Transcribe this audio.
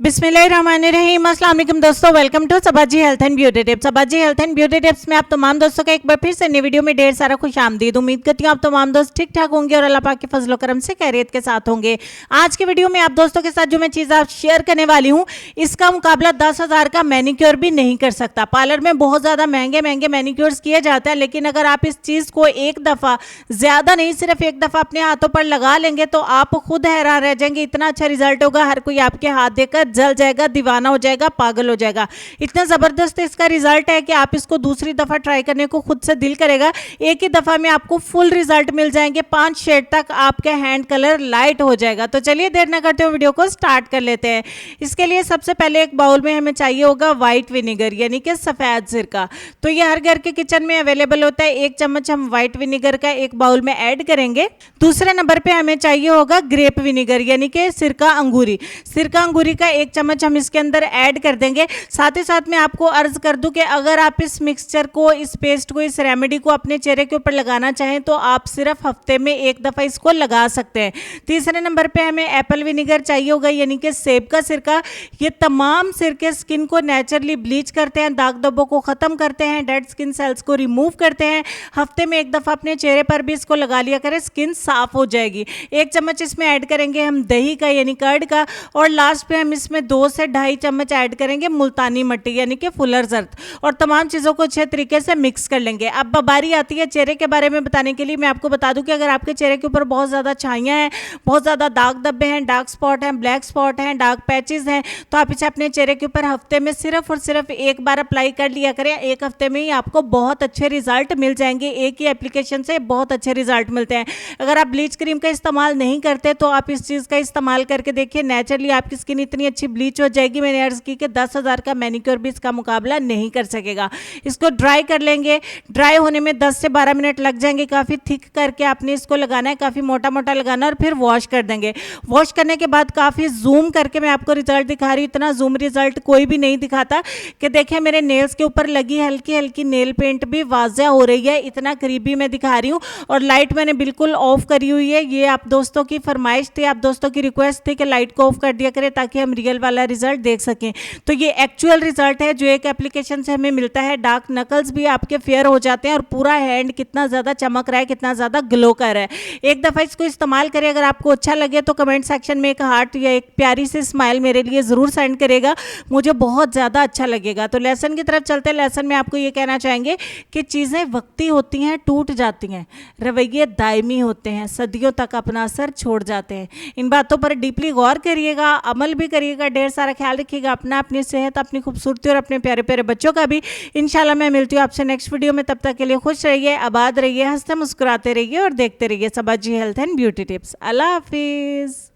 बिस्मिल्लाहिर्रहमानिर्रहीम। अस्सलाम वालेकुम दोस्तों, welcome to Sabaji health and beauty tips. Sabaji health and beauty tips में आप तमाम दोस्तों का एक बार फिर से नई वीडियो में ढेर सारा खुश आमदीद। उम्मीद करती हूँ आप तमाम दोस्त ठीक ठाक होंगे और अल्लाह पाक के फजलो करम से खैरियत के साथ होंगे। आज की वीडियो में आप दोस्तों के साथ जो मैं चीज़ आप शेयर करने वाली हूँ, इसका मुकाबला 10,000 का मैनिक्योर भी नहीं कर सकता। पार्लर में बहुत ज़्यादा महंगे महंगे मैनिक्योर्स किए जाते हैं, लेकिन अगर आप इस चीज़ को एक दफ़ा, ज़्यादा नहीं सिर्फ एक दफ़ा अपने हाथों पर लगा लेंगे तो आप खुद हैरान रह जाएंगे। इतना अच्छा रिजल्ट होगा, हर कोई आपके हाथ देकर जल जाएगा, दीवाना हो जाएगा, पागल हो जाएगा। इतना ज़बरदस्त इसका रिजल्ट है कि आप इसको दूसरी दफ़ा ट्राई करने को खुद से दिल करेगा। एक ही दफ़ा में आपको फुल रिजल्ट मिल जाएंगे, 5 शेड तक आपका हैंड कलर लाइट हो जाएगा। तो चलिए देर ना करते हुए वीडियो को स्टार्ट कर लेते हैं। इसके लिए सबसे पहले एक बाउल में हमें चाहिए होगा वाइट विनेगर, यानी कि सफ़ेद सिरका। तो ये हर घर के किचन में अवेलेबल होता है। 1 चम्मच हम वाइट विनेगर का एक बाउल में ऐड करेंगे। दूसरे नंबर पे हमें चाहिए होगा ग्रेप विनेगर, यानी कि सिरका अंगूरी। सिरका अंगूरी का 1 चम्मच हम इसके अंदर ऐड कर देंगे। साथ ही साथ मैं आपको अर्ज कर दूं कि अगर आप इस मिक्सचर को, इस पेस्ट को, इस रेमेडी को अपने चेहरे के ऊपर लगाना चाहें तो आप सिर्फ हफ्ते में एक दफ़ा इसको लगा सकते हैं। तीसरे नंबर पे हमें एप्पल विनेगर चाहिए होगा, यानी कि सेब का सिरका। ये तमाम सिरके स्किन को नेचुरली ब्लीच करते हैं, दाग धब्बों को ख़त्म करते हैं, डेड स्किन सेल्स को रिमूव करते हैं। हफ्ते में एक दफ़ा अपने चेहरे पर भी इसको लगा लिया करें, स्किन साफ हो जाएगी। 1 चम्मच इसमें ऐड करेंगे हम दही का, यानी कर्ड का। और लास्ट पे हम इसमें 2 से 2.5 चम्मच ऐड करेंगे मुल्तानी मिट्टी, यानी कि फुलर जर्द। और तमाम चीज़ों को अच्छे तरीके से मिक्स कर लेंगे। अब बारी आती है चेहरे के बारे में बताने के लिए। मैं आपको बता दूं कि अगर आपके चेहरे के ऊपर बहुत ज़्यादा छाइयाँ हैं, बहुत ज़्यादा दाग धब्बे हैं, डार्क स्पॉट हैं, ब्लैक स्पॉट हैं, डार्क पैचेस हैं, तो आप इसे अपने चेहरे के ऊपर हफ्ते में सिर्फ और सिर्फ एक बार अप्लाई कर लिया करें। एक हफ्ते में ही आपको बहुत अच्छे रिजल्ट मिल जाएंगे। एक ही एप्लीकेशन से बहुत अच्छे रिजल्ट मिलते हैं। अगर आप ब्लीच क्रीम का इस्तेमाल नहीं करते तो आप इस चीज़ का इस्तेमाल करके देखिए, नेचुरली आपकी स्किन इतनी अच्छी ब्लीच हो जाएगी। मैंने अर्ज की कि 10,000 का मैनिक्योर भी इसका मुकाबला नहीं कर सकेगा। इसको ड्राई कर लेंगे। ड्राई होने में 10 से 12 मिनट लग जाएंगे। काफ़ी थिक करके आपने इसको लगाना है, काफ़ी मोटा मोटा लगाना है, और फिर वॉश कर देंगे। वॉश करने के बाद काफ़ी जूम करके मैं आपको रिजल्ट दिखा रही हूँ। इतना जूम रिजल्ट कोई भी नहीं दिखाता कि देखिए मेरे नेल्स के ऊपर लगी हल्की हल्की नेल पेंट भी वाज़ह हो रही है। इतना करीबी मैं दिखा रही हूँ। और लाइट मैंने बिल्कुल ऑफ करी हुई है। ये आप दोस्तों की फरमाइश थी, आप दोस्तों की रिक्वेस्ट थी कि लाइट को ऑफ कर दिया करें ताकि हम रियल वाला रिजल्ट देख सकें। तो ये एक्चुअल रिजल्ट है जो एक एप्लीकेशन से हमें मिलता है। डार्क नकल्स भी आपके फेयर हो जाते हैं और पूरा हैंड कितना ज़्यादा चमक रहा है, कितना ज़्यादा ग्लो कर रहा है। एक दफ़ा इसको इस्तेमाल करें। अगर आपको अच्छा लगे तो कमेंट सेक्शन में एक हार्ट या एक प्यारी सी स्माइल मेरे लिए ज़रूर सेंड करेगा, मुझे बहुत ज़्यादा अच्छा लगेगा। तो लेसन की तरफ चलते हैं। लेसन में आपको ये कहना चाहेंगे कि चीज़ें वक्ती होती हैं, टूट जाती हैं, रवैये दायमी होते हैं, सदियों तक अपना असर छोड़ जाते हैं। इन बातों पर डीपली गौर करिएगा, अमल भी करिएगा, ढेर सारा ख्याल रखिएगा अपना, अपनी सेहत, अपनी खूबसूरती और अपने प्यारे प्यारे बच्चों का भी। इंशाल्लाह मैं मिलती हूँ आपसे नेक्स्ट वीडियो में। तब तक के लिए खुश रहिए, आबाद रहिए, हंसते मुस्कुराते रहिए और देखते रहिए सबाजी हेल्थ एंड ब्यूटी टिप्स। अल्लाह हाफिज़।